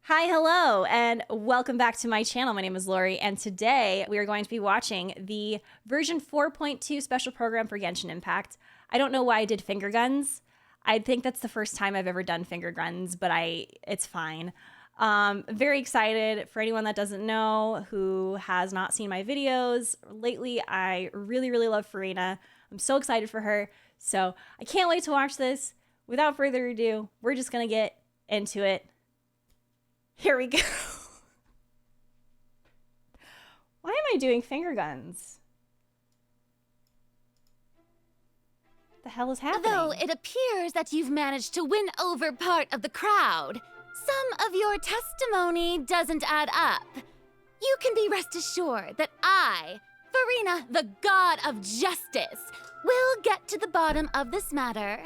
Hi, hello, and welcome back to my channel. My name is Lorie, and today we are going to be watching the version 4.2 special program for Genshin Impact. I don't know why I did finger guns. I think that's the first time I've ever done finger guns, but it's fine. Very excited. For anyone that doesn't know, who has not seen my videos lately, I really love Farina. I'm so excited for her, so I can't wait to watch this. Without further ado, we're just gonna get into it. Here we go. Why am I doing finger guns? What the hell is happening? Though it appears that you've managed to win over part of the crowd, some of your testimony doesn't add up. You can be rest assured that I, Farina, the God of Justice, will get to the bottom of this matter.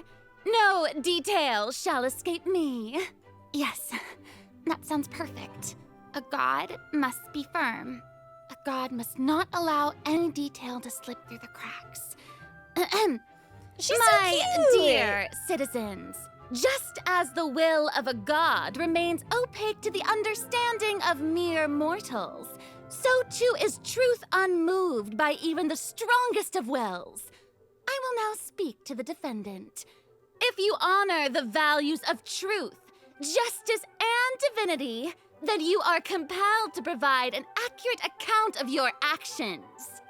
No detail shall escape me. Yes. That sounds perfect. A god must be firm. A god must not allow any detail to slip through the cracks. She's My so cute. dear citizens, just as the will of a god remains opaque to the understanding of mere mortals, so too is truth unmoved by even the strongest of wills. I will now speak to the defendant. If you honor the values of truth, justice, and divinity, then you are compelled to provide an accurate account of your actions.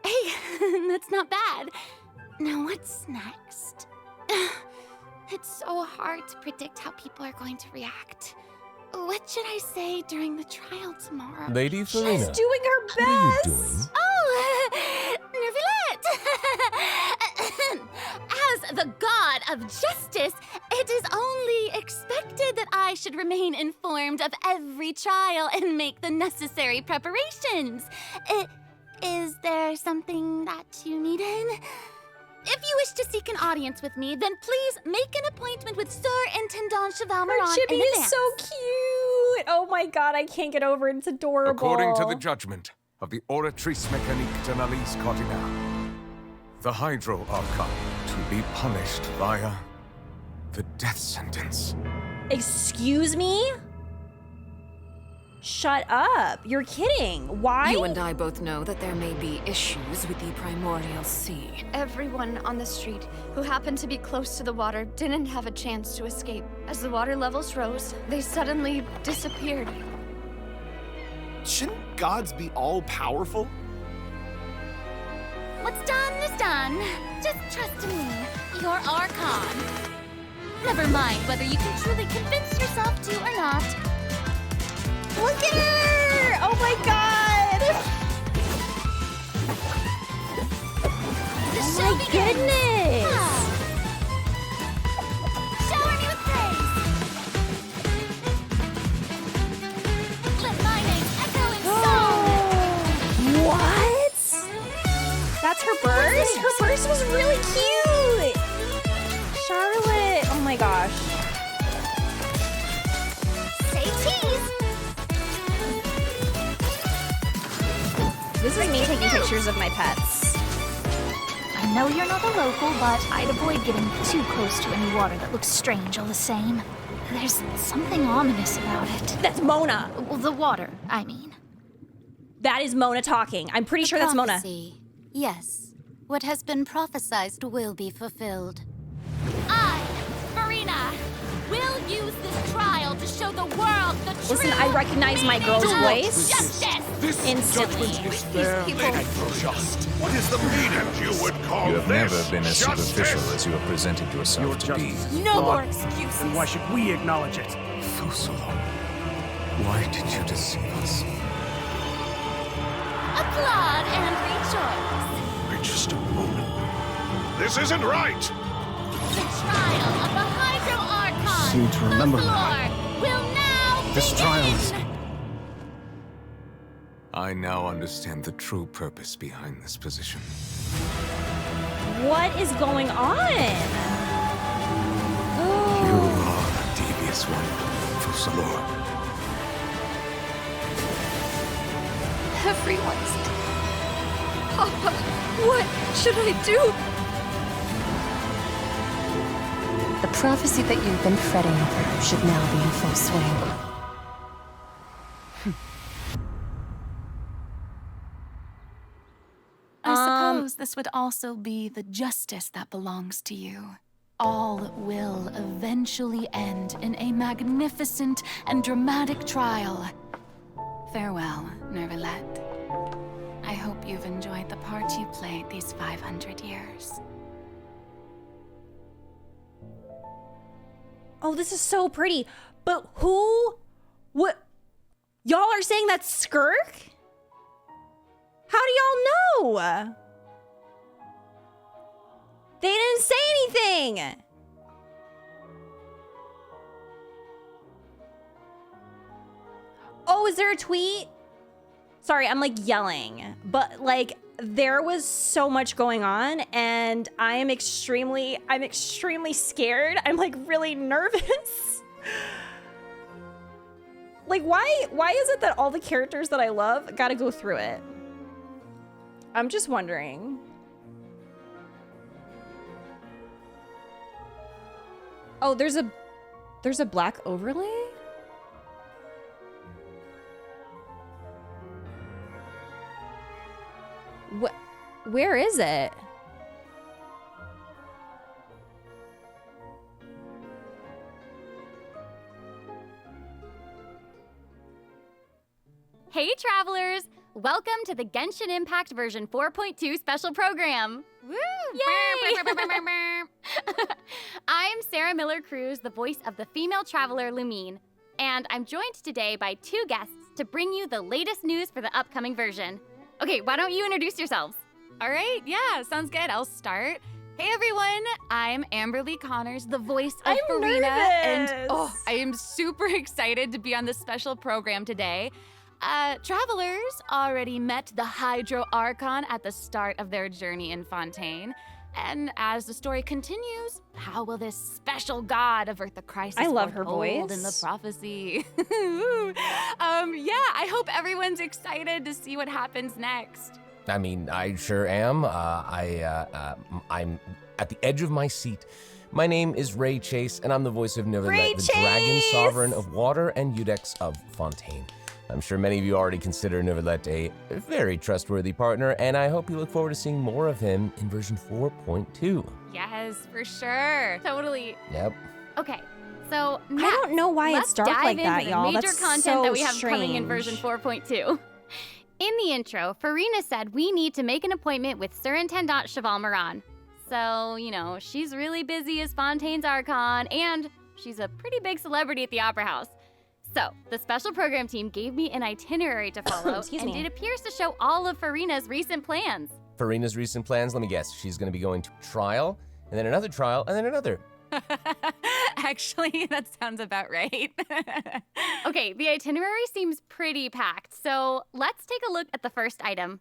Hey, that's not bad. Now what's next? It's so hard to predict how people are going to react. What should I say during the trial tomorrow? Lady Farina, She's doing her best. what are you doing? Oh, Nervillette! As the god of justice, it is only expected that I should remain informed of every trial and make the necessary preparations. Is there something that you needed? If you wish to seek an audience with me, then please make an appointment with Sir Intendant Cheval Her Maron chibi in is advance. so cute. Oh my god, I can't get over it. It's adorable. According to the judgment of the Oratrice Mécanique de l'Alice Cardinal, the Hydro Archon to be punished via the death sentence. Excuse me? Shut up. You're kidding. Why? You and I both know that there may be issues with the Primordial Sea. Everyone on the street who happened to be close to the water didn't have a chance to escape. As the water levels rose, they suddenly disappeared. Shouldn't gods be all-powerful? What's done is done. Just trust in me, your Archon. Never mind whether you can truly convince yourself to or not. Look at her! Oh my god! The Oh show my begins. goodness! Shower me with praise. Let my name echo in song. What? That's her burst? Her burst was really cute! Charlotte! Oh my gosh. Say cheese. This is me taking pictures of my pets. I know you're not a local, but I'd avoid getting too close to any water that looks strange all the same. There's something ominous about it. That's Mona! Well, the water, I mean. That is Mona talking. I'm pretty sure that's Mona. Prophecy. Yes. What has been prophesized will be fulfilled. I, Farina, will use this trial to show the world the truth. Listen, I recognize my girl's voice Justice. This instantly. judgment is fair and just. What is the meaning you would call You have this? never been as Justice? superficial as you have presented yourself Your to be. justice is No flawed, more excuses. And why should we acknowledge it? Fusalo, why did you deceive us? Applaud and rejoice. For just a moment. This isn't right! The trial of the Hydro Archon. Seem to remember the that. floor will now This begin. trial is- I now understand the true purpose behind this position. What is going on? You Oh. are a devious one, Fusalo. Everyone's dead. Papa, what should I do? The prophecy that you've been fretting over should now be in full swing. I suppose this would also be the justice that belongs to you. All will eventually end in a magnificent and dramatic trial. Farewell, Nervalette. I hope you've enjoyed the part you played these 500 years. Oh, this is so pretty. But who? What? Y'all are saying that's Skirk? How do y'all know? They didn't say anything. Oh, is there a tweet? Sorry, I'm like yelling, but like there was so much going on and I'm extremely scared. I'm like really nervous. Like why is it that all the characters that I love gotta go through it? I'm just wondering. Oh, there's a black overlay? Where is it? Hey travelers! Welcome to the Genshin Impact version 4.2 special program. Woo! Yay! I'm Sarah Miller-Cruz, the voice of the female traveler Lumine, and I'm joined today by two guests to bring you the latest news for the upcoming version. Okay, why don't you introduce yourselves? All right, yeah, sounds good. I'll start. Hey everyone, I'm Amberly Connors, the voice of Farina, and I am super excited to be on this special program today. Travelers already met the Hydro Archon at the start of their journey in Fontaine. And as the story continues, how will this special god avert the crisis I love her foretold voice. in the prophecy? Yeah, I hope everyone's excited to see what happens next. I mean, I sure am. I'm at the edge of my seat. My name is Ray Chase, and I'm the voice of Neverlet, the Dragon Sovereign of Water and Udex of Fontaine. I'm sure many of you already consider Neverlet a very trustworthy partner, and I hope you look forward to seeing more of him in version 4.2. Yes, for sure. Totally. Yep. Okay, so I don't know why it's dark like that, y'all. Major That's content so that we have coming in strange. version 4.2. In the intro, Farina said we need to make an appointment with Surintendant Cheval Moran. So, you know, she's really busy as Fontaine's Archon, and she's a pretty big celebrity at the Opera House. So, the special program team gave me an itinerary to follow, and it appears to show all of Farina's recent plans. Farina's recent plans, let me guess. She's going to be going to trial, and then another trial, and then another. Actually, that sounds about right. Okay, the itinerary seems pretty packed, so let's take a look at the first item.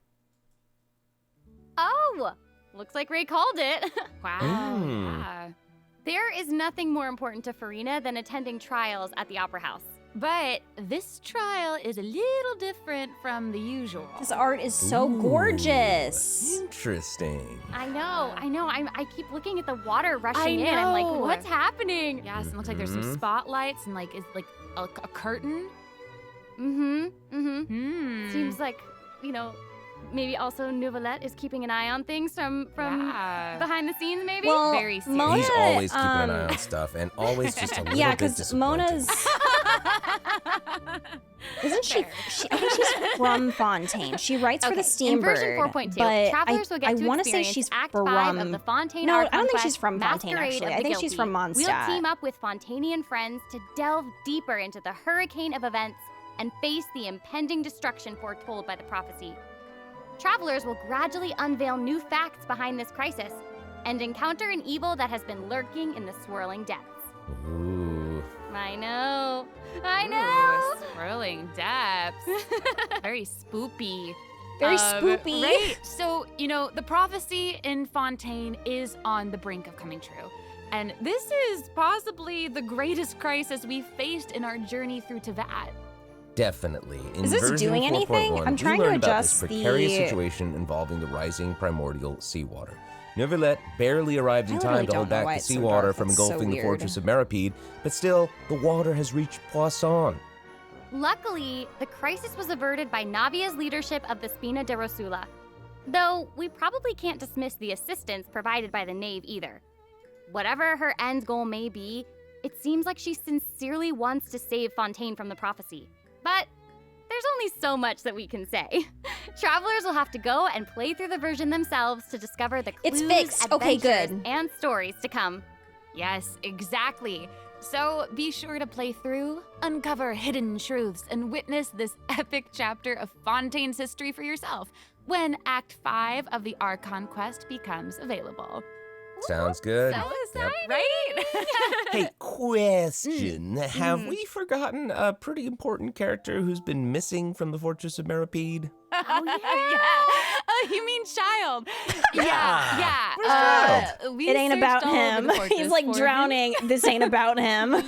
Oh, looks like Ray called it. Wow. Yeah. There is nothing more important to Farina than attending trials at the Opera House. But this trial is a little different from the usual. This art is so gorgeous. Interesting. I know. I keep looking at the water rushing in. I'm like, what's happening? Yes, and it looks like there's some spotlights and like, is like a curtain. Seems like, you know, maybe also Neverlet is keeping an eye on things from behind the scenes, maybe? Well, very serious. Mona, He's always keeping an eye on stuff, and always just a little yeah, bit because disappointed. Mona's isn't she? I think she's from Fontaine. She writes for the In version Steambird. 4.2, but travelers will get to want to say experience she's Act from. 5 of the Fontaine No, I Archon don't think quest, she's from Fontaine. Masquerade Actually, of I the think she's from Guilty. Mondstadt. We'll team up with Fontainian friends to delve deeper into the hurricane of events and face the impending destruction foretold by the prophecy. Travelers will gradually unveil new facts behind this crisis and encounter an evil that has been lurking in the swirling depths. Ooh. I know. Ooh, swirling depths. Very spoopy. Very spoopy. Right. So, you know, the prophecy in Fontaine is on the brink of coming true. And this is possibly the greatest crisis we've faced in our journey through Teyvat. Definitely. In Is this version doing anything? 4.1, I'm we trying to learned about adjust this precarious the- situation involving the rising primordial seawater. Neuvillette barely arrived in I time literally to hold don't know back why the it's so seawater dark. from That's so engulfing the weird. fortress of Meripede, but still, the water has reached Poisson. Luckily, the crisis was averted by Navia's leadership of the Spina de Rosula. Though, we probably can't dismiss the assistance provided by the Knave either. Whatever her end goal may be, it seems like she sincerely wants to save Fontaine from the prophecy. But there's only so much that we can say. Travelers will have to go and play through the version themselves to discover the clues, It's fixed. Okay, adventures, good. and stories to come. Yes, exactly. So be sure to play through, uncover hidden truths, and witness this epic chapter of Fontaine's history for yourself when Act 5 of the Archon Quest becomes available. Sounds good. So Yep. right? Hey, question. Have we forgotten a pretty important character who's been missing from the Fortress of Meripede? Oh, yeah. Oh, you mean Child? Yeah. Where's Child? We It ain't searched about all over him. the fortress He's like for him. drowning. This ain't about him. Yep.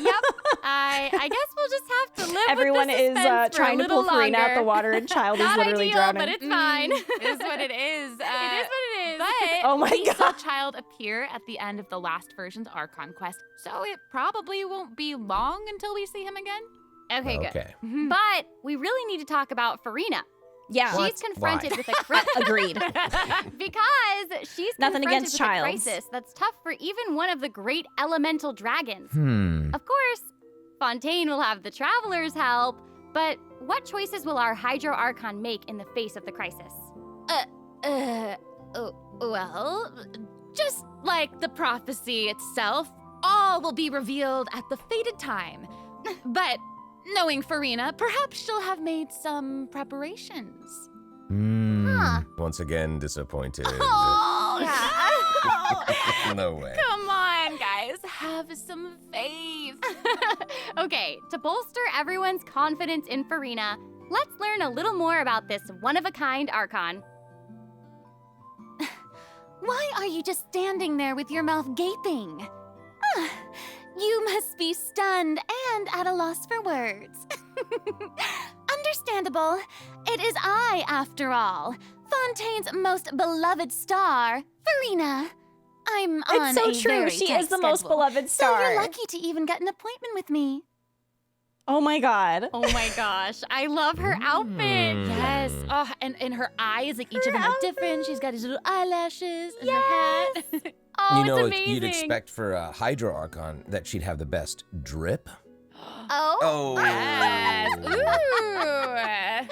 I guess we'll just have to live Everyone with the is suspense for trying a to pull little Farina out the longer. water, and Child is Not literally ideal, drowning. but it's fine. It is what it is. It is what it is. But Oh my we saw God. Child appear at the end of the last version's Archon Quest, so it probably won't be long until we see him again. Okay, good. Okay. But we really need to talk about Farina. Yeah. What? She's confronted Why? with a Agreed. because she's Nothing confronted against with Childs. a crisis that's tough for even one of the great elemental dragons. Of course, Fontaine will have the Traveler's help, but what choices will our Hydro Archon make in the face of the crisis? Well, just like the prophecy itself, all will be revealed at the fated time. But knowing Farina, perhaps she'll have made some preparations. Once again, disappointed. Oh, No way. Come on, guys, have some faith. Okay, to bolster everyone's confidence in Farina, let's learn a little more about this one-of-a-kind Archon. Why are you just standing there with your mouth gaping? You must be stunned and at a loss for words. Understandable. It is I, after all, Fontaine's most beloved star, Farina. I'm on It's so a true. very She tight is the most schedule, beloved So star. you're lucky to even get an appointment with me. Oh my God. Oh my gosh, I love her outfit. Yes. Oh, and her eyes, like each of them are different. She's got these little eyelashes and her hat. Oh, You know, it's like, amazing. you'd expect for a Hydro Archon that she'd have the best drip. Oh. Yes. Ooh.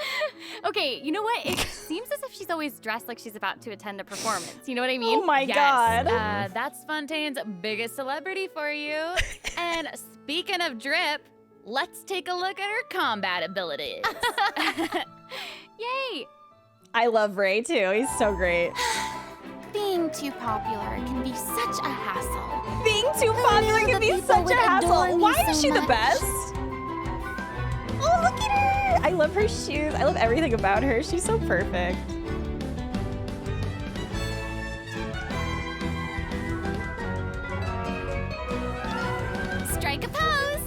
Okay, you know what? It seems as if she's always dressed like she's about to attend a performance. You know what I mean? Oh my Yes. God. That's Fontaine's biggest celebrity for you. And speaking of drip, let's take a look at her combat abilities. Yay! I love Ray too. He's so great. Being too popular can be such a hassle. Being too popular knew can the be people such would a hassle. adore me Why is so she the much. best? Oh, look at her. I love her shoes. I love everything about her. She's so perfect. Strike a pose.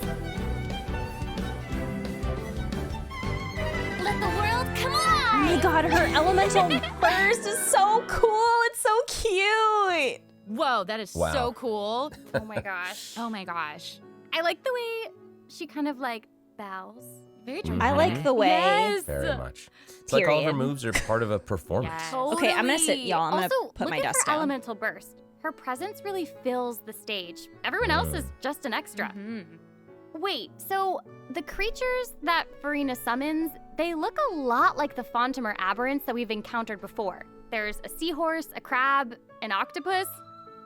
Let the world come alive. Oh my God, her elemental burst is so cool. It's so cute. Whoa, that is Wow. so cool. Oh my gosh. Oh my gosh. I like the way she kind of like bows. Very I dramatic. like the way. Yes. Very much. It's like all of her Period. moves are part of a performance. Yes. Okay, I'm gonna sit, y'all. I'm gonna Also, put look my at dust her down. elemental burst. Her presence really fills the stage. Everyone else is just an extra. Mhm. Wait, so the creatures that Farina summons, they look a lot like the Fontimer aberrants that we've encountered before. There's a seahorse, a crab, an octopus,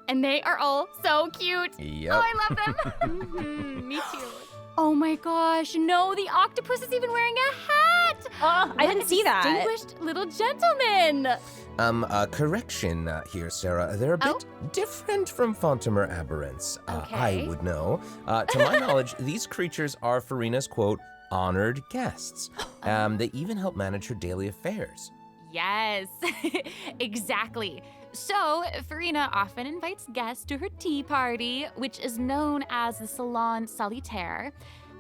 and they are all so cute. Yep. Oh, I love them. Me too. Oh my gosh, no, the octopus is even wearing a hat. Oh, I What didn't a see that. Distinguished little gentleman. Correction here, Sarah. They're a bit different from Fontimer aberrants. Okay. I would know. To my knowledge, these creatures are Farina's, quote, honored guests. They even help manage her daily affairs. Yes, exactly. So, Farina often invites guests to her tea party, which is known as the Salon Solitaire.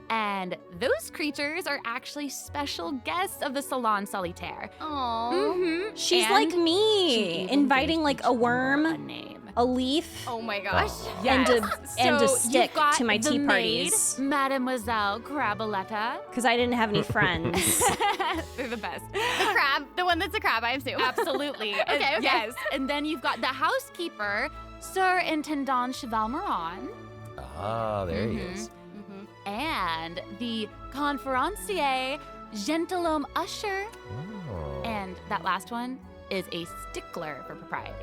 And those creatures are actually special guests of the Salon Solitaire. Aww. She's And like she me, even inviting gave like each a member worm, a name. a leaf, Oh my gosh. and a So stick you've got to my the tea maid, parties. Mademoiselle Craboletta. Because I didn't have any friends. They're the best. The crab, the one that's a crab, I assume. Absolutely. Okay. Yes. And then you've got the housekeeper, Sir Intendant Cheval Moran. Ah, there he is. And the conferencier, Gentilhomme Usher. Oh. And that last one is a stickler for propriety.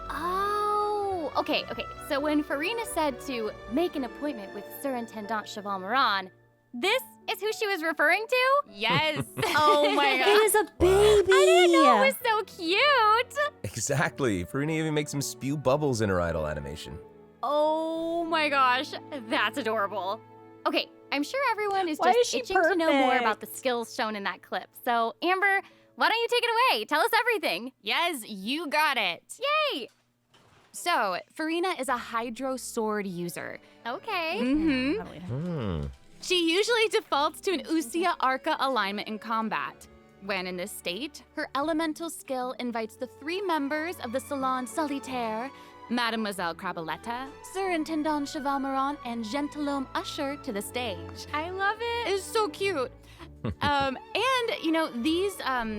Oh, okay. So when Farina said to make an appointment with Sir Intendant Cheval Moran, this is who she was referring to? Yes. Oh my It god. was a baby. I didn't know it was so cute. Exactly. Farina even makes him spew bubbles in her idle animation. Oh my gosh, that's adorable. Okay, I'm sure everyone is Why just is she itching to know more about the perfect? skills shown in that clip. So, Amber, why don't you take it away? Tell us everything. Yes, you got it. Yay! So, Farina is a hydro sword user. Okay. Mm-hmm. She usually defaults to an Usia Arca alignment in combat. When in this state, her elemental skill invites the 3 members of the Salon Solitaire, Mademoiselle Craboletta, Sir Intendant Cheval Moran, and Gentilhomme Usher to the stage. I love it. It's so cute. And, you know, these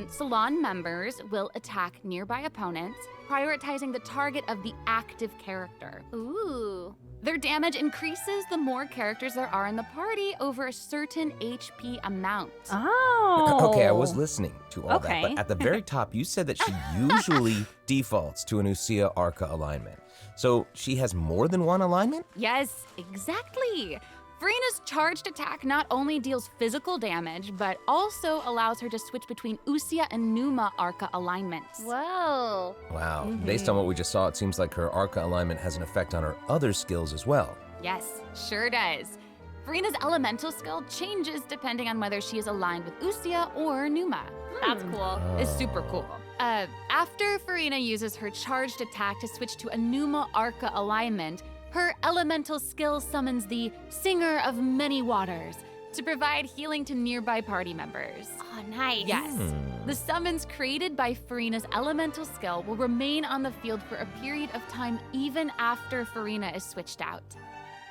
Salon members will attack nearby opponents, prioritizing the target of the active character. Ooh. Their damage increases the more characters there are in the party over a certain HP amount. Oh. Okay, I was listening to all that, Okay. but at the very top, you said that she usually defaults to an Usia Arca alignment. So she has more than one alignment? Yes, exactly. Farina's charged attack not only deals physical damage, but also allows her to switch between Usia and Numa Arca alignments. Whoa. Wow. Based on what we just saw, it seems like her Arca alignment has an effect on her other skills as well. Yes, sure does. Farina's elemental skill changes depending on whether she is aligned with Usia or Numa. That's cool. It's super cool. After Farina uses her charged attack to switch to a Numa Arca alignment, her elemental skill summons the Singer of Many Waters to provide healing to nearby party members. Oh, nice. Yes. The summons created by Farina's elemental skill will remain on the field for a period of time even after Farina is switched out.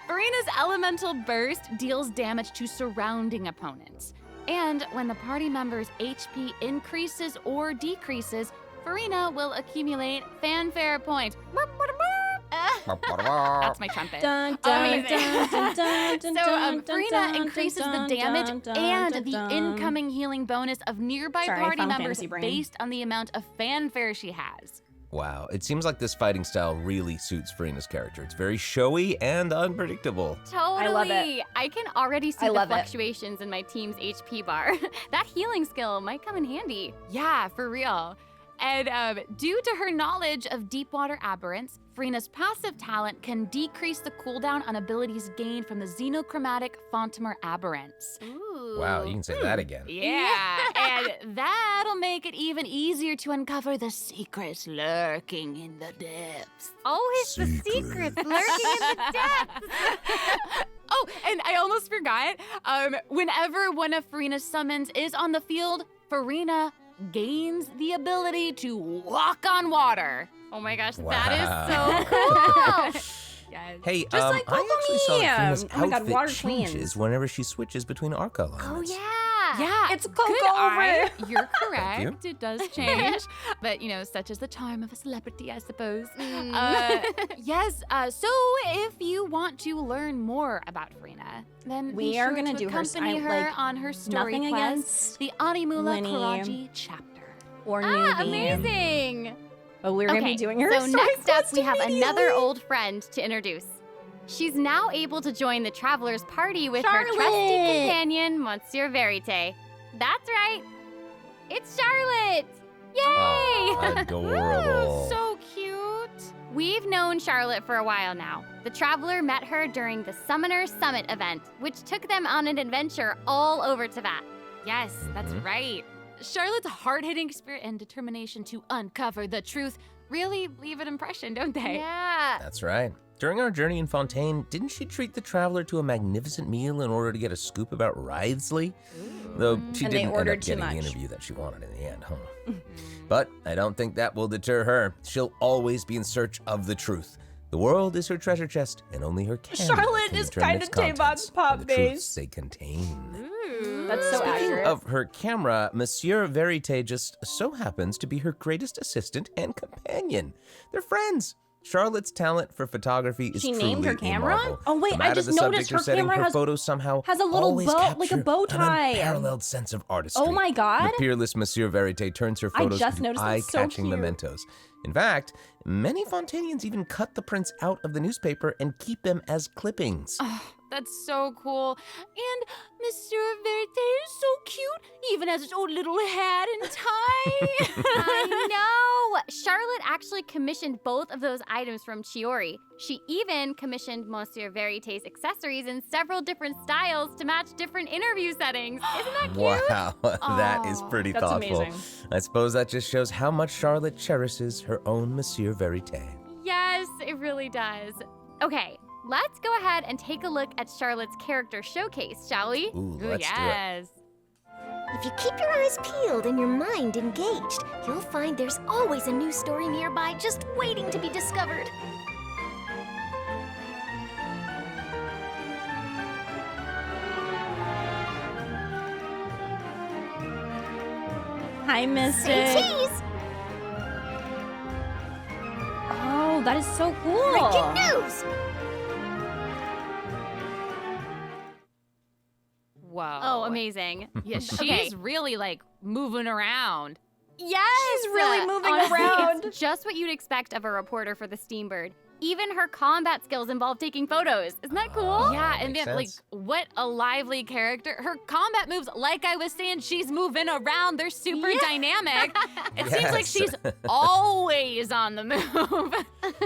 Farina's elemental burst deals damage to surrounding opponents. And when the party member's HP increases or decreases, Farina will accumulate fanfare points. That's my trumpet. Dun, dun, dun, dun, dun, dun, So dun, Farina dun, increases the dun, damage dun, dun, and dun, the dun. incoming healing bonus of nearby Sorry, party Final members Fantasy brain. based on the amount of fanfare she has. Wow. It seems like this fighting style really suits Farina's character. It's very showy and unpredictable. Totally. love it. I can already see I the love it. fluctuations in my team's HP bar. That healing skill might come in handy. Yeah, for real. And due to her knowledge of deep water aberrants, Farina's passive talent can decrease the cooldown on abilities gained from the xenochromatic Fontamer aberrants. Ooh. Wow, you can say that again. Yeah, and that'll make it even easier to uncover the secrets lurking in the depths. Always the secrets lurking in the depths. Oh, and I almost forgot. Whenever one of Farina's summons is on the field, Farina gains the ability to walk on water. Oh my gosh, Wow. that is so cool. Yes. Hey, Just like I actually saw that Farina's Oh my God, outfit water changes queens. whenever she switches between Arca Oh alignments. yeah. Yeah, It's Coco good over. eye. You're Thank correct. you. It does change. But, you know, such is the charm of a celebrity, I suppose. Yes, so if you want to learn more about Farina, then We be are sure gonna to do her accompany I- her like, on her story nothing quest, against the Animula Lenny. Karaji chapter. Or newbie. Amazing. But we're gonna be doing her so story next up quest we have another immediately. old friend to introduce. She's now able to join the traveler's party with her trusty Charlotte. companion, Monsieur Verite. That's right. It's Charlotte. Yay! Oh, adorable. So cute. We've known Charlotte for a while now. The traveler met her during the Summoner Summit event, which took them on an adventure all over Teyvat. Yes, that's right. Charlotte's hard-hitting spirit and determination to uncover the truth really leave an impression, don't they? Yeah. That's right. During our journey in Fontaine, didn't she treat the traveler to a magnificent meal in order to get a scoop about Wriothesley? Though she And didn't they end ordered up too getting the much. interview that she wanted in the end, huh? But I don't think that will deter her. She'll always be in search of the truth. The world is her treasure chest, and only her candy Charlotte can is determine kinda its contents Tavon's pop and the truths face. they contain. That's so Speaking accurate. of her camera, Monsieur Verite just so happens to be her greatest assistant and companion. They're friends. Charlotte's talent for photography is She truly named her a camera? marvel. Oh, wait, No I matter just the noticed subject or her setting, camera her photos somehow has a little always bow, like a capture bow tie. An unparalleled sense of artistry. Oh my God. The peerless Monsieur Verite turns her I photos just into noticed that's so eye-catching cute. mementos. In fact, many Fontanians even cut the prints out of the newspaper and keep them as clippings. Oh, that's so cool. And Monsieur Verite is so cute, even has his own little hat and tie. I know! Charlotte actually commissioned both of those items from Chiori. She even commissioned Monsieur Verite's accessories in several different styles to match different interview settings. Isn't that cute? Wow, that is pretty That's thoughtful. amazing. I suppose that just shows how much Charlotte cherishes her own Monsieur Verite. Yes, it really does. Okay, let's go ahead and take a look at Charlotte's character showcase, shall we? Ooh, Ooh, let's do it. yes. If you keep your eyes peeled and your mind engaged, you'll find there's always a new story nearby just waiting to be discovered. Hi, Mystic. Say cheese! Oh, that is so cool. Breaking news! Whoa. Oh, amazing. Yeah, she's Okay. really like moving around. Yes! She's really moving honestly, around. It's just what you'd expect of a reporter for the Steambird. Even her combat skills involve taking photos. Isn't that cool? Yeah, and makes then like sense. what a lively character. Her combat moves, like I was saying, she's moving around. They're super dynamic. It seems like Yes. she's always on the move.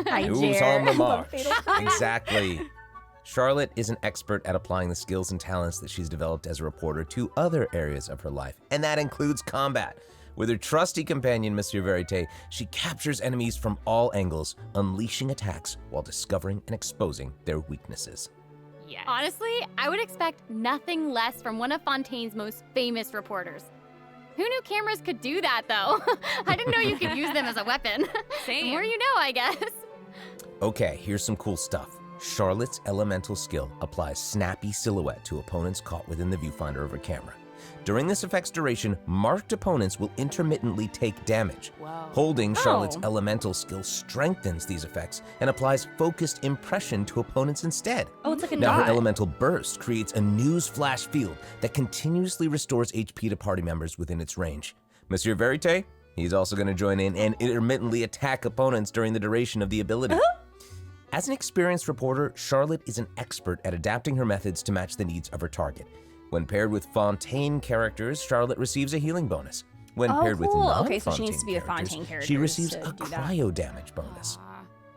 Hi, Who's Jer. on the march? Fatal- Exactly. Charlotte is an expert at applying the skills and talents that she's developed as a reporter to other areas of her life, and that includes combat. With her trusty companion, Monsieur Verite, she captures enemies from all angles, unleashing attacks while discovering and exposing their weaknesses. Yes. Honestly, I would expect nothing less from one of Fontaine's most famous reporters. Who knew cameras could do that, though? I didn't know you could use them as a weapon. Same. The more you know, I guess. Okay, here's some cool stuff. Charlotte's elemental skill applies snappy silhouette to opponents caught within the viewfinder of her camera. During this effect's duration, marked opponents will intermittently take damage. Holding Charlotte's elemental skill strengthens these effects and applies focused impression to opponents instead. Oh, it's like a Now, dot. her elemental burst creates a news flash field that continuously restores HP to party members within its range. Monsieur Verite, he's also going to join in and intermittently attack opponents during the duration of the ability. As an experienced reporter, Charlotte is an expert at adapting her methods to match the needs of her target. When paired with Fontaine characters, Charlotte receives a healing bonus. When Oh, paired with cool. non-Fontaine Okay, so she needs to be a characters, Fontaine character she receives to a do that. cryo damage bonus.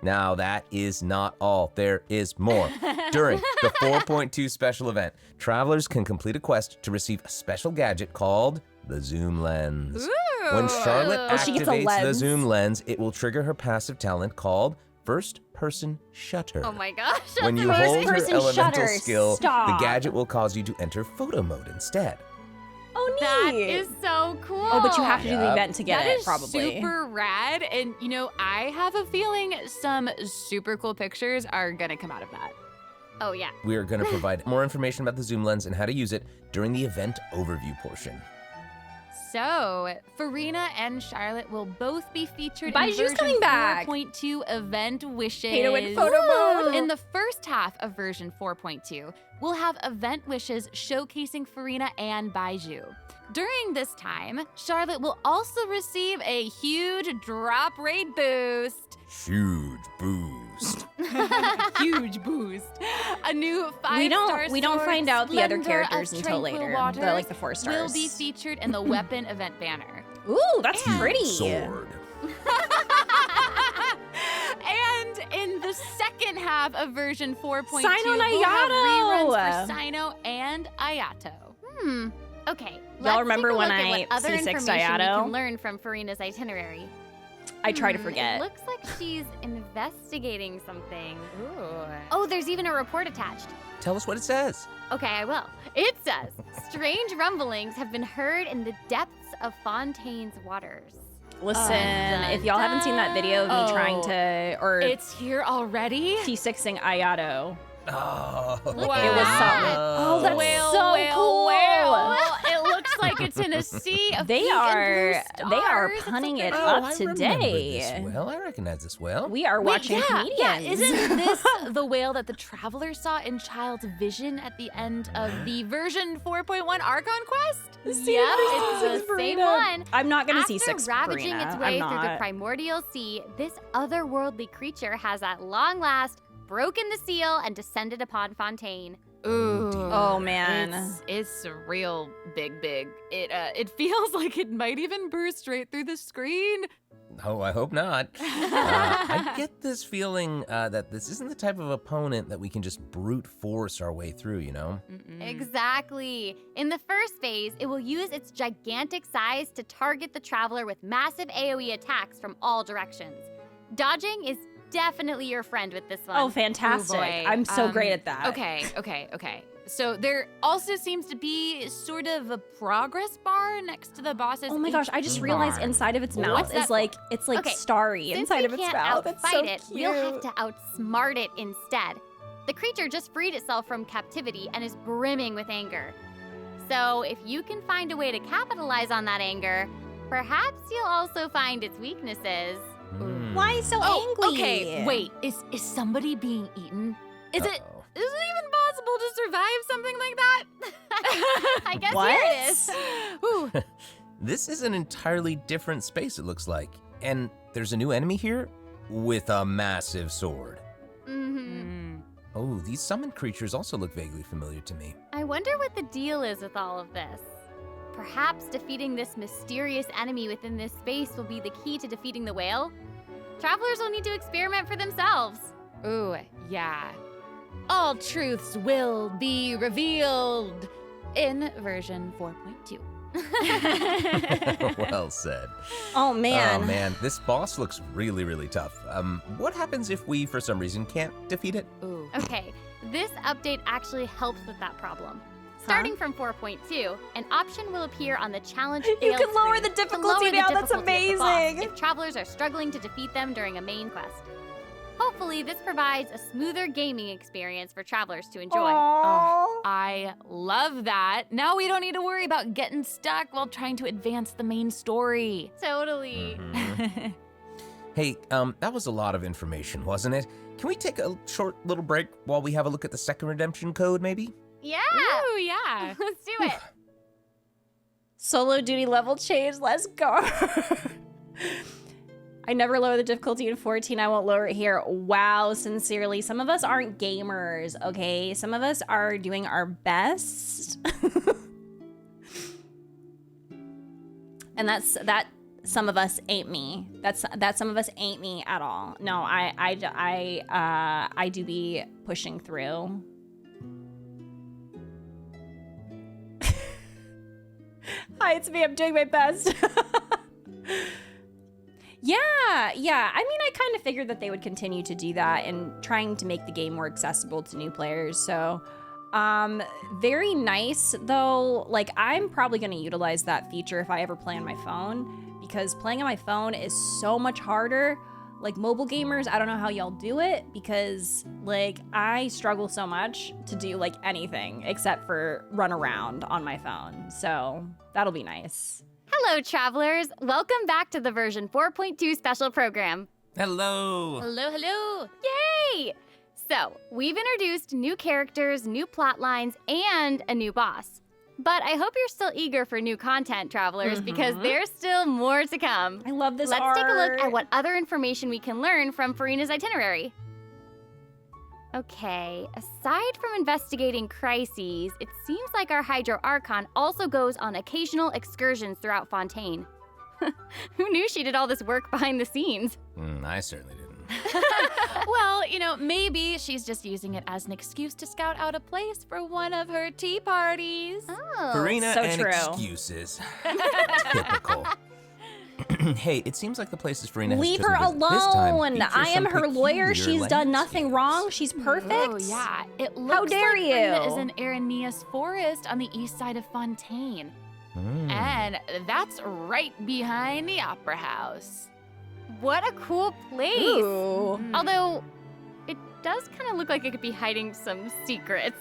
Now, that is not all. There is more. During the 4.2 special event, travelers can complete a quest to receive a special gadget called the Zoom Lens. When Charlotte Oh, she gets a activates the lens. Zoom Lens, it will trigger her passive talent called First Person Shutter. Oh my gosh. When you First hold her person elemental shutter. skill, Stop. the gadget will cause you to enter photo mode instead. Oh, neat. That is so cool. Oh, but you have to do the Yep. event to get That it, is probably. super rad. And, you know, I have a feeling some super cool pictures are going to come out of that. Oh, yeah. We are going to provide more information about the Zoom Lens and how to use it during the event overview portion. So, Farina and Charlotte will both be featured Baiju's in version coming back. 4.2 event wishes. Pay to win photo mode. In the first half of version 4.2, we'll have event wishes showcasing Farina and Baiju. During this time, Charlotte will also receive a huge drop rate boost. Huge boost. Huge boost. A new 5-star We don't sword, find out the other Splendor of characters until Tranquil later. Waters, The, like the 4 stars. will be featured in the weapon event banner. Ooh, that's pretty. Sword. And in the second half of version 4.2, Sino and we'll have Ayato. reruns for Sino and Ayato. Okay. Y'all let's remember take a when look at I what other C6'd information we Ayato? can learn from Farina's itinerary. I try to forget. It looks like she's investigating something. Ooh. Oh, there's even a report attached. Tell us what it says. Okay, I will. It says, strange rumblings have been heard in the depths of Fontaine's waters. Listen, if y'all haven't seen that video of me trying to, or it's here already? T6ing Ayato. Oh, It was something. Oh, that's whale, so whale, cool. whale. It looks like it's in a sea of They pink are and blue stars. punning it Oh, up I today. remember this whale. I recognize this whale. We are watching comedians. Yeah, isn't this the whale that the traveler saw in Child's vision at the end of the version 4.1 Archon quest? Yep, it's the same one. I'm not going to see After six ravaging Brina. its way I'm through the not. primordial sea, this otherworldly creature has at long last broken the seal and descended upon Fontaine. Ooh. Oh, man. It's a real big. It feels like it might even burst right through the screen. Oh, I hope not. I get this feeling that this isn't the type of opponent that we can just brute force our way through, you know? Exactly. In the first phase, it will use its gigantic size to target the traveler with massive AoE attacks from all directions. Dodging is definitely your friend with this one. Oh, fantastic. I'm so great at that. Okay. So there also seems to be sort of a progress bar next to the boss's Oh my gosh, I just realized inside of its mouth is like, it's like Okay, starry Since inside we of its can't mouth. It's so outfight it, cute. we'll have to outsmart it instead. The creature just freed itself from captivity and is brimming with anger. So if you can find a way to capitalize on that anger, perhaps you'll also find its weaknesses. Why so angry? Okay, wait. Is somebody being eaten? Is it even possible to survive something like that? I guess What? here it is. Ooh. This is an entirely different space, it looks like. And there's a new enemy here with a massive sword. Oh, these summoned creatures also look vaguely familiar to me. I wonder what the deal is with all of this. Perhaps defeating this mysterious enemy within this space will be the key to defeating the whale? Travelers will need to experiment for themselves. Ooh, yeah. All truths will be revealed in version 4.2. Well said. Oh, man. Oh, man. This boss looks really, really tough. What happens if we, for some reason, can't defeat it? Ooh. Okay, this update actually helps with that problem. Starting from 4.2, an option will appear on the challenge You failed can lower screen the to difficulty lower the now, that's difficulty of the boss amazing. if travelers are struggling to defeat them during a main quest. Hopefully, this provides a smoother gaming experience for travelers to enjoy. Oh, I love that. Now we don't need to worry about getting stuck while trying to advance the main story. Totally. Hey, that was a lot of information, wasn't it? Can we take a short little break while we have a look at the second redemption code, maybe? Yeah. Ooh, yeah. Let's do it. Solo duty level change, let's go. I never lower the difficulty in 14, I won't lower it here. Wow, sincerely. Some of us aren't gamers, okay? Some of us are doing our best. And that some of us ain't me. That some of us ain't me at all. No, I do be pushing through. Hi, it's me. I'm doing my best. Yeah. I mean, I kind of figured that they would continue to do that and trying to make the game more accessible to new players. So, very nice though. Like, I'm probably going to utilize that feature if I ever play on my phone, because playing on my phone is so much harder. Like, mobile gamers, I don't know how y'all do it, because like I struggle so much to do like anything except for run around on my phone. So that'll be nice. Hello, travelers. Welcome back to the version 4.2 special program. Hello. Hello. Yay! So, we've introduced new characters, new plot lines, and a new boss. But I hope you're still eager for new content, travelers, because there's still more to come. I love this Let's take a look at what other information we can learn from Furina's itinerary. Okay, aside from investigating crises, it seems like our Hydro Archon also goes on occasional excursions throughout Fontaine. Who knew she did all this work behind the scenes? I certainly didn't. Well, maybe she's just using it as an excuse to scout out a place for one of her tea parties. Oh, Farina so and true. excuses. Typical. Hey, it seems like the places Farina has Leave chosen her to visit this time alone. feature I am some her lawyer. peculiar She's done nothing landscapes. wrong. She's perfect. Oh, yeah. It looks How dare like Farina you? is in Aranea's forest on the east side of Fontaine. Hmm. And that's right behind the Opera House. What a cool place. Ooh. Although, it does kind of look like it could be hiding some secrets.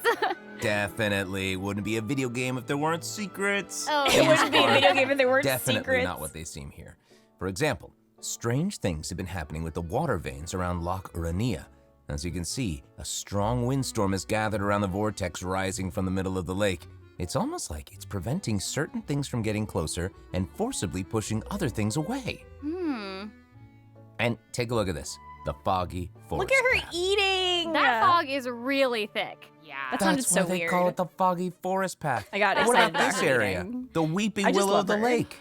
Definitely wouldn't be a video game if there weren't secrets. Oh, It wouldn't be a video game if there weren't Definitely secrets. not what they seem here. For example, strange things have been happening with the water veins around Loch Urania. As you can see, a strong windstorm has gathered around the vortex rising from the middle of the lake. It's almost like it's preventing certain things from getting closer and forcibly pushing other things away. And take a look at this, the foggy forest. Look at her path. eating. That fog is really thick. Yeah. That sounded That's so why they weird. call it the foggy forest path. I got What excited about this her area? eating. The weeping I just willow love of the her. lake.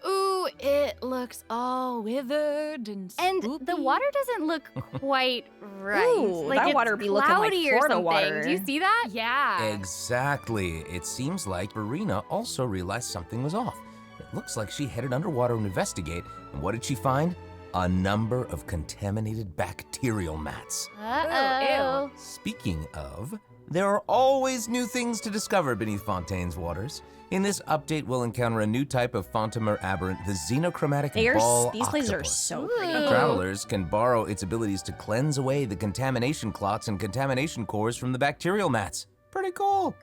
Ooh, it looks all withered and And spoopy. the water doesn't look quite right. Ooh, like that it's water be looking like cloudy or Florida something. water. Do you see that? Yeah. Exactly. It seems like Farina also realized something was off. It looks like she headed underwater to investigate, and what did she find? A number of contaminated bacterial mats. Uh-oh. Speaking of, there are always new things to discover beneath Fontaine's waters. In this update, we'll encounter a new type of Fontamer aberrant, the xenochromatic ball These places are octopus. so pretty. Travelers can borrow its abilities to cleanse away the contamination clots and contamination cores from the bacterial mats. Pretty cool.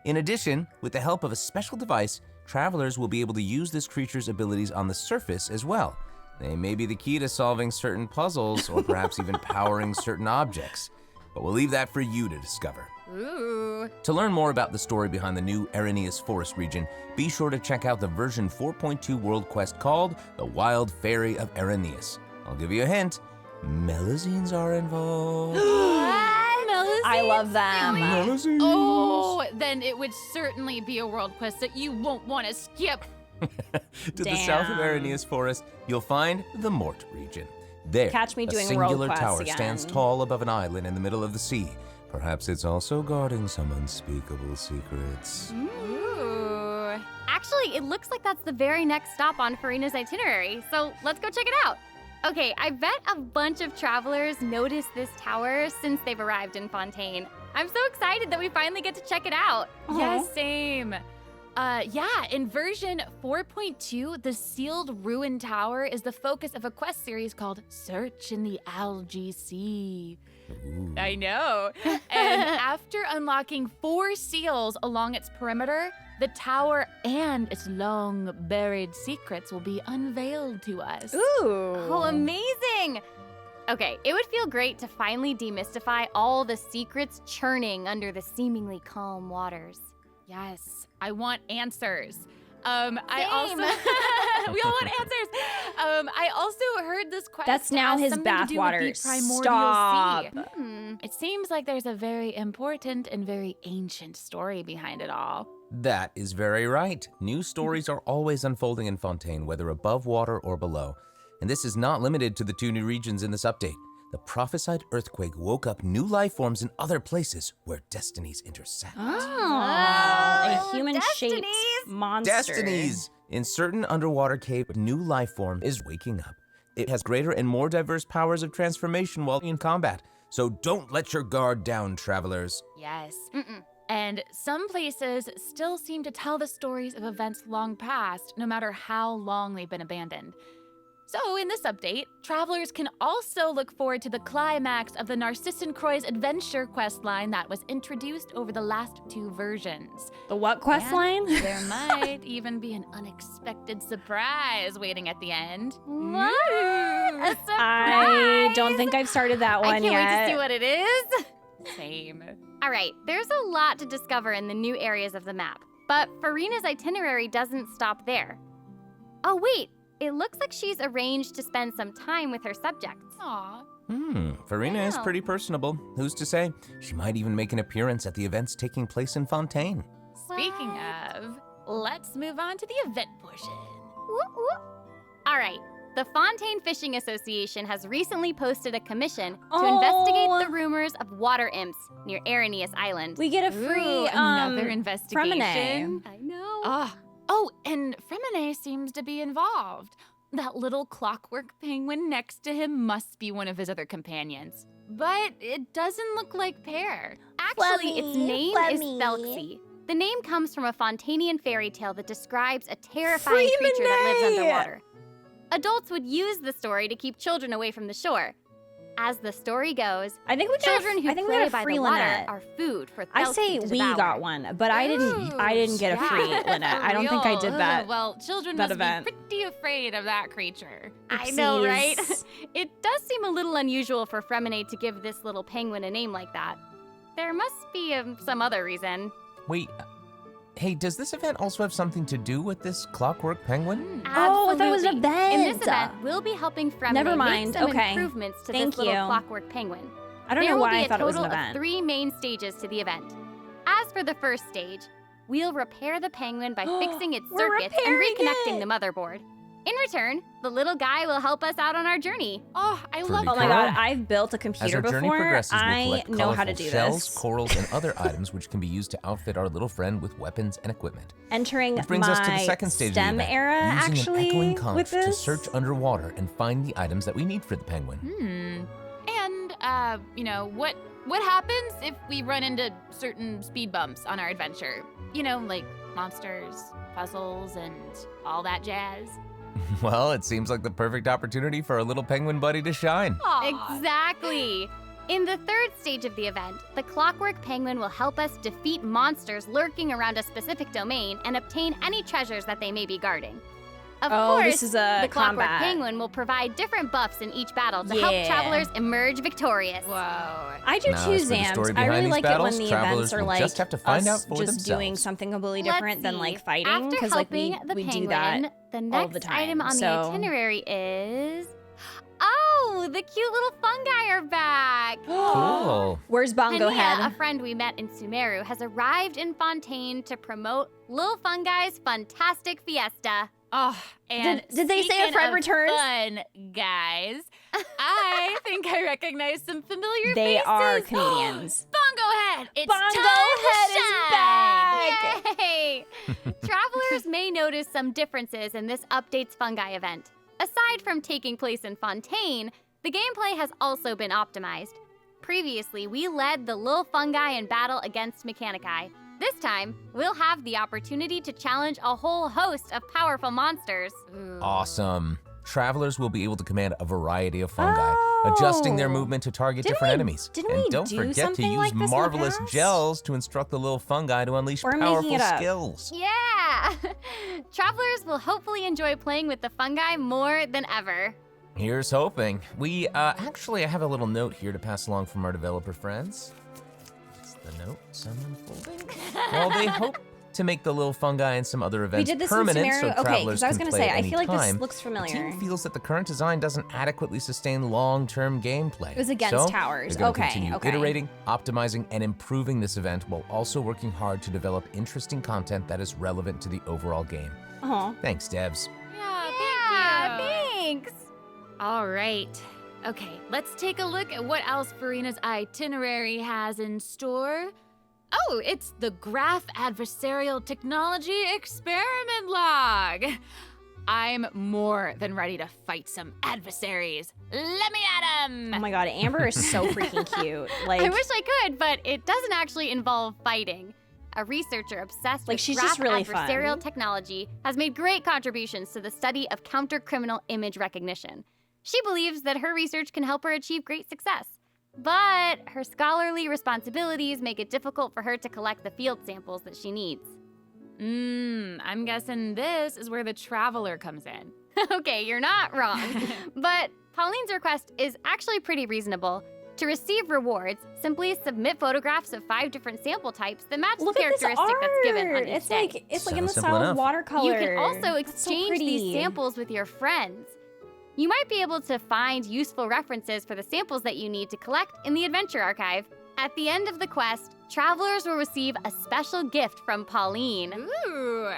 In addition, with the help of a special device, travelers will be able to use this creature's abilities on the surface as well. They may be the key to solving certain puzzles or perhaps even powering certain objects. But we'll leave that for you to discover. Ooh. To learn more about the story behind the new Aranea's Forest region, be sure to check out the version 4.2 world quest called The Wild Fairy of Araneas. I'll give you a hint. Melazines are involved. I love them. Melazines. Oh, then it would certainly be a world quest that you won't want to skip. To the south of Damn. Aranea's Forest, you'll find the Mort region. There, Catch me a doing world singular quests tower again. stands tall above an island in the middle of the sea. Perhaps it's also guarding some unspeakable secrets. Ooh. Actually, it looks like that's the very next stop on Farina's itinerary, so let's go check it out. Okay, I bet a bunch of travelers noticed this tower since they've arrived in Fontaine. I'm so excited that we finally get to check it out. Yes, same. Yeah, in version 4.2, the sealed ruin tower is the focus of a quest series called Search in the Algae Sea. Ooh. I know. And after unlocking 4 seals along its perimeter, the tower and its long buried secrets will be unveiled to us. Ooh. Oh, amazing! Okay, it would feel great to finally demystify all the secrets churning under the seemingly calm waters. Yes, I want answers. I also we all want answers. I also heard this quest. That's now has his something to do with bathwater. the primordial Stop. sea. It seems like there's a very important and very ancient story behind it all. That is very right. New stories are always unfolding in Fontaine, whether above water or below. And this is not limited to the 2 new regions in this update. The prophesied earthquake woke up new life forms in other places where destinies intersect. A human-shaped monster. Destinies! In certain underwater cave, a new life form is waking up. It has greater and more diverse powers of transformation while in combat. So don't let your guard down, travelers. Yes. And some places still seem to tell the stories of events long past, no matter how long they've been abandoned. So in this update, travelers can also look forward to the climax of the Narcissan Croix adventure questline that was introduced over the last 2 versions. The what quest And line? There might even be an unexpected surprise waiting at the end. What? A surprise! I don't think I've started that one I can't yet. wait to see what it is. Same. All right, there's a lot to discover in the new areas of the map, but Farina's itinerary doesn't stop there. Oh, wait, it looks like she's arranged to spend some time with her subjects. Aw. Farina is Wow. pretty personable. Who's to say? She might even make an appearance at the events taking place in Fontaine. Speaking of, let's move on to the event portion. Whoop, whoop. All right, the Fontaine Fishing Association has recently posted a commission to investigate the rumors of water imps near Araneas Island. We get a free Ooh, another investigation. Fremine. I know. Oh, and Fremine seems to be involved. That little clockwork penguin next to him must be one of his other companions. But it doesn't look like Pear. Actually, its name is Flemmy. Thelxie. The name comes from a Fontanian fairy tale that describes a terrifying creature that lives underwater. Adults would use the story to keep children away from the shore. As the story goes, I think we children who play by the water Lynette. are food for Thelxie I say to we devour. got one, but I didn't get a free Lynette. I don't think I did that. Well, children that must event. be pretty afraid of that creature. I know, right? Oopsies. It does seem a little unusual for Fremonade to give this little penguin a name like that. There must be some other reason. Wait, hey, does this event also have something to do with this clockwork penguin? Oh, I thought it was an Absolutely. event. In this event, we'll be helping Fremonade Never make mind. some Okay. improvements to Thank this little you. clockwork penguin. I don't there know will why be I a thought it was an total event. of 3 main stages to the event. As for the first stage, we'll repair the penguin by fixing its We're circuits and repairing reconnecting it. the motherboard. In return, the little guy will help us out on our journey. Oh, I Pretty love Oh my cool. god, I've built a As computer our journey before. progresses, we'll I collect know how to colorful do shells, this. corals, and other items which can be used to outfit our little friend with weapons and equipment. Entering Which brings my us to the second stage STEM of the event, era, using actually, an echoing with conch to this. search underwater and find the items that we need for the penguin. And, what happens if we run into certain speed bumps on our adventure? You know, like monsters, puzzles, and all that jazz. Well, it seems like the perfect opportunity for our little penguin buddy to shine. Exactly. In the third stage of the event, the clockwork penguin will help us defeat monsters lurking around a specific domain and obtain any treasures that they may be guarding. Of Oh, course, this is a the clockwork combat. penguin will provide different buffs in each battle to help Yeah. travelers emerge victorious. Whoa. I do Now, too, as for the story Zams. I really behind these like battles, it when the travelers events are will like just have to find us out for just doing themselves. something completely Let's different than see. like fighting, After because like we helping the do penguin, that. the all next the time, item on so- the itinerary is... Oh, the cute little fungi are back! Cool. Where's Bongo Hania, Head? a friend we met in Sumeru, has arrived in Fontaine to promote Lil Fungi's Fantastic Fiesta. Oh, and Did they say a speaking friend of returns? Fun, guys. I think I recognize some familiar They faces. are comedians. Bongo Head, it's Bongo time Head to is shine. back! Yay! Travelers may notice some differences in this update's fungi event. Aside from taking place in Fontaine, the gameplay has also been optimized. Previously, we led the Lil Fungi in battle against Mechanici. This time, we'll have the opportunity to challenge a whole host of powerful monsters. Awesome. Travelers will be able to command a variety of fungi, adjusting their Oh. movement to target Didn't different we- enemies. didn't and we don't do forget to something use like this in the marvelous past? gels to instruct the little fungi to unleash Or I'm making powerful it up. skills. Yeah! Travelers will hopefully enjoy playing with the fungi more than ever. Here's hoping. We actually I have a little note here to pass along from our developer friends. It's the note, some unfolding. Well, they hope to make the little fungi and some other events did this in permanent Sumeru? so Okay, 'cause travelers I was can gonna play say, at I any feel like this time. looks familiar. The team feels that the current design doesn't adequately sustain long-term gameplay. It was against so towers. They're gonna Okay, continue okay. iterating, optimizing, and improving this event while also working hard to develop interesting content that is relevant to the overall game. Oh, Thanks, devs. Yeah, Thanks! All right. Okay, let's take a look at what else Farina's itinerary has in store. Oh, it's the Graph Adversarial Technology Experiment Log. I'm more than ready to fight some adversaries. Let me at 'em! oh my god, Amber is so freaking cute. Like, I wish I could, but it doesn't actually involve fighting. A researcher obsessed Like, with she's graph just really adversarial fun. technology has made great contributions to the study of counter-criminal image recognition. She believes that her research can help her achieve great success. But her scholarly responsibilities make it difficult for her to collect the field samples that she needs. I'm guessing this is where the traveler comes in. Okay, you're not wrong. But Pauline's request is actually pretty reasonable. To receive rewards, simply submit photographs of 5 different sample types that match look the at this characteristic art. that's given on each It's day. like in the Sounds simple style of enough. watercolor. You can also That's so exchange these pretty. samples with your friends. You might be able to find useful references for the samples that you need to collect in the Adventure Archive. At the end of the quest, travelers will receive a special gift from Pauline. Ooh.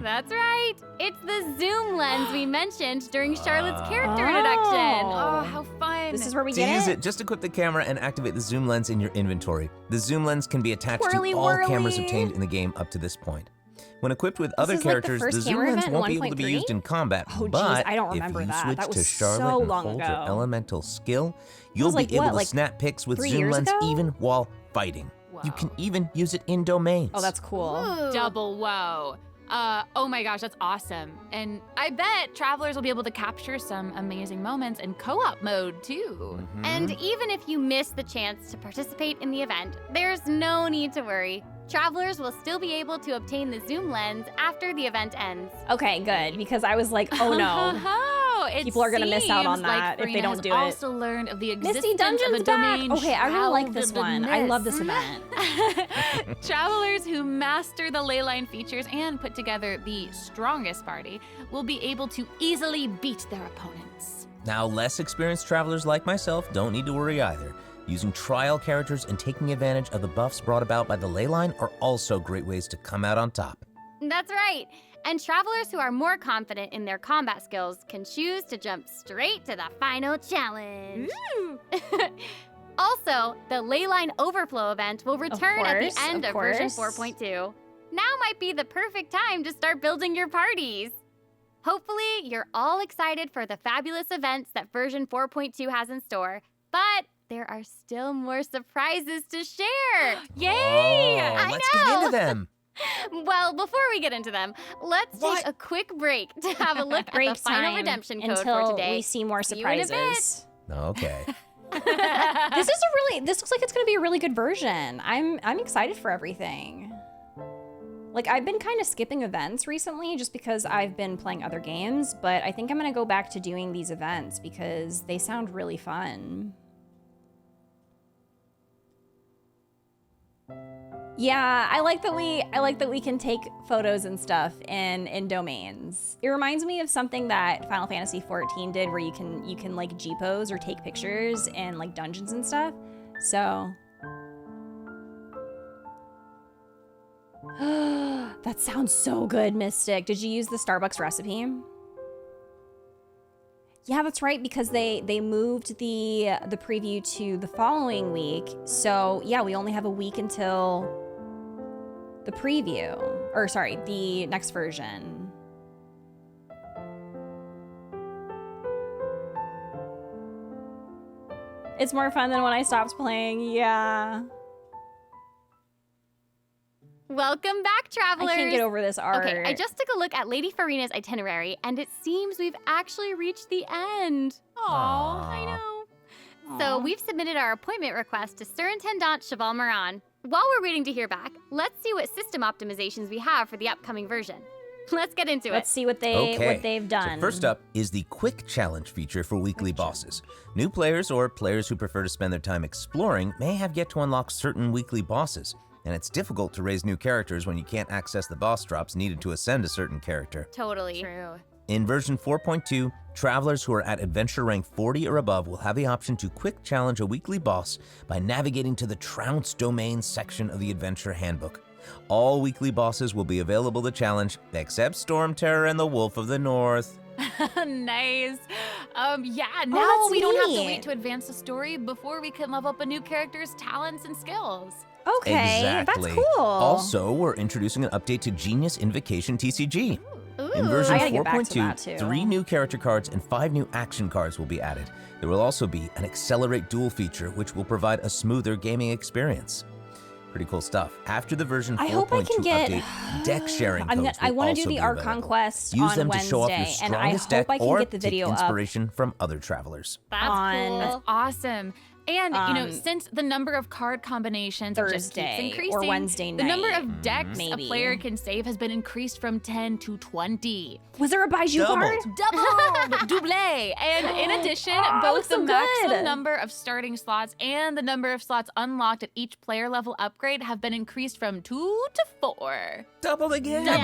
That's right. It's the zoom lens we mentioned during Charlotte's character introduction. Oh, how fun. This is where we To get use it. it, just equip the camera and activate the zoom lens in your inventory. The zoom lens can be attached Whirly, to all cameras whirly. obtained in the game up to this point. When equipped with other is like the characters, first the zoom camera lens event in won't be able to be 1.3? used in combat. Oh, geez, but I don't remember if you that. switch That to was Charlotte so and long hold ago. your elemental skill, you'll like, be able what, to like snap pics with 3 zoom years lens ago? even while fighting. You can even use it in domains. Oh, that's cool. Double whoa. Oh my gosh, that's awesome. And I bet travelers will be able to capture some amazing moments in co-op mode too. And even if you miss the chance to participate in the event, there's no need to worry. Travelers will still be able to obtain the zoom lens after the event ends. Okay, good, because I was like, oh no. People are gonna miss out on that if they don't do it. Also learned of the existence Misty Dungeon's of a back! domain. Okay, I really like this shrouded in one. I love mist. this event. Travelers who master the leyline features and put together the strongest party will be able to easily beat their opponents. Now, less experienced travelers like myself don't need to worry either. Using trial characters and taking advantage of the buffs brought about by the leyline are also great ways to come out on top. That's right. And travelers who are more confident in their combat skills can choose to jump straight to the final challenge. Also, the Leyline Overflow event will return at the end of version 4.2. Now might be the perfect time to start building your parties. Hopefully, you're all excited for the fabulous events that version 4.2 has in store, but there are still more surprises to share. Yay! Oh, let's get into them. Well, before we get into them, let's take a quick break to have a look at the final redemption code until for today. we see more See you in a surprises. Okay. This looks like it's gonna be a really good version. I'm excited for everything. Like, I've been kind of skipping events recently just because I've been playing other games, but I think I'm gonna go back to doing these events because they sound really fun. Yeah, I like that we can take photos and stuff in domains. It reminds me of something that Final Fantasy XIV did where you can like G-pose or take pictures in like dungeons and stuff. So that sounds so good, Mystic. Did you use the Starbucks recipe? Yeah, that's right, because they moved the preview to the following week. So yeah, we only have a week until the preview, or sorry, the next version. It's more fun than when I stopped playing, yeah. Welcome back, travelers. I can't get over this art. Okay, I just took a look at Lady Farina's itinerary, and it seems we've actually reached the end. Aw, I know. So we've submitted our appointment request to Surintendant Cheval Moran. While we're waiting to hear back, let's see what system optimizations we have for the upcoming version. Let's get into it. Let's see what they've done. So first up is the Quick Challenge feature for weekly bosses. New players or players who prefer to spend their time exploring may have yet to unlock certain weekly bosses. And it's difficult to raise new characters when you can't access the boss drops needed to ascend a certain character. Totally. True. In version 4.2, travelers who are at adventure rank 40 or above will have the option to quick challenge a weekly boss by navigating to the Trounce Domain section of the Adventure Handbook. All weekly bosses will be available to challenge, except Storm Terror and the Wolf of the North. Nice. Now we don't have to neat. wait to advance the story before we can level up a new character's talents and skills. Okay, Exactly. that's cool. Also, we're introducing an update to Genius Invocation TCG. In I version gotta get back to that 4.2, too. 3 new character cards and 5 new action cards will be added. There will also be an Accelerate Duel feature, which will provide a smoother gaming experience. Pretty cool stuff. After the version 4.2 I hope I can get. update, deck sharing codes I will want to also do the be Art available. Conquest Use on them Wednesday, to show off your and I strongest hope deck I can or get the video take up. inspiration from other travelers. That's on- cool. Awesome. And, since the number of card combinations just keeps Thursday increasing, or Wednesday night. the number of decks maybe. a player can save has been increased from 10 to 20. Was there a Baiju card? Double! Double! And in addition, both the so maximum good. number of starting slots and the number of slots unlocked at each player level upgrade have been increased from 2 to 4. Doubled again! Double!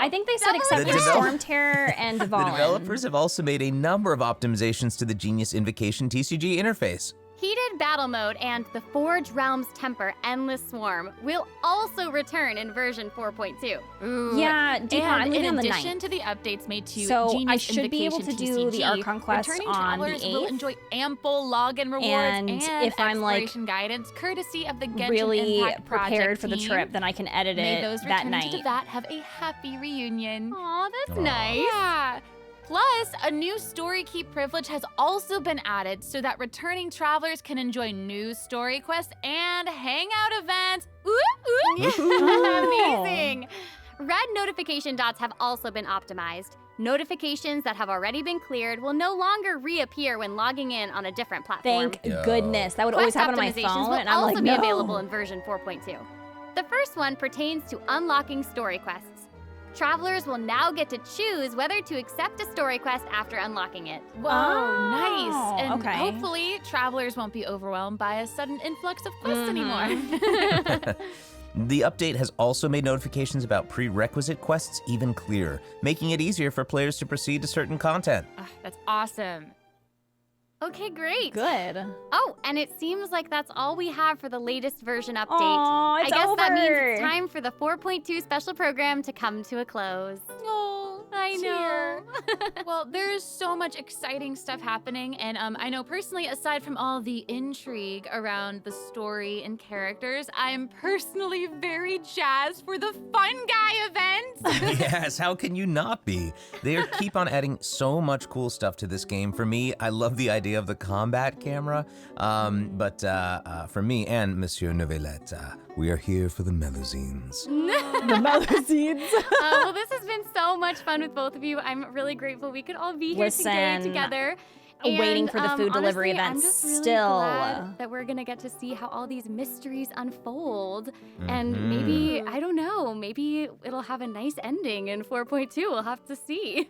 I think they said except The for develop- Storm Terror and The Dvalin. developers have also made a number of optimizations to the Genius Invocation TCG interface. Heated Battle Mode and the Forge Realm's Temper Endless Swarm will also return in version 4.2. Ooh. Yeah, Deepa, I'm leaving on the in 9th. addition to the updates made to So Genius I should be able Invocation to do the TCG, Archon quest returning on the travelers will 8th. enjoy ample login rewards And if I'm, like, exploration guidance courtesy of the Genshin really Impact prepared project for the team. trip, then I can edit May it those that returning night. to the vat have a happy reunion. Aw, that's Aw. nice. Yeah. Plus, a new story keep privilege has also been added so that returning travelers can enjoy new story quests and hangout events. Amazing. Red notification dots have also been optimized. Notifications that have already been cleared will no longer reappear when logging in on a different platform. Thank goodness. That would always Quest happen on my optimizations phone, will and I'm also like, be no. available in version 4.2. The first one pertains to unlocking story quests. Travelers will now get to choose whether to accept a story quest after unlocking it. Whoa, nice. And okay. hopefully, travelers won't be overwhelmed by a sudden influx of quests anymore. The update has also made notifications about prerequisite quests even clearer, making it easier for players to proceed to certain content. That's awesome. Okay, great. Good. Oh, and it seems like that's all we have for the latest version update. Aw, it's I guess that means over. it's time for the 4.2 special program to come to a close. Oh, I know. Well, there's so much exciting stuff happening, and I know personally, aside from all the intrigue around the story and characters, I'm personally very jazzed for the Fun Guy event. Yes, how can you not be? They keep on adding so much cool stuff to this game. For me, I love the idea of the combat camera, but for me and Monsieur Novelette, we are here for the Melusines. The magazines. Well, this has been so much fun with both of you. I'm really grateful we could all be here today together. Waiting for the food delivery honestly, event I'm just really still. glad that we're gonna get to see how all these mysteries unfold. And maybe, I don't know, maybe it'll have a nice ending in 4.2. We'll have to see.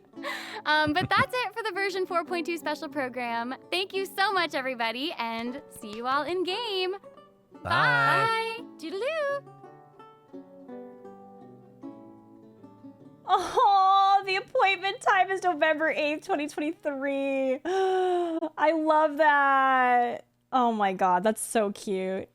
But that's it for the version 4.2 special program. Thank you so much, everybody, and see you all in game. Bye. Toodaloo. Oh, the appointment time is November 8th, 2023. I love that. Oh my God, that's so cute.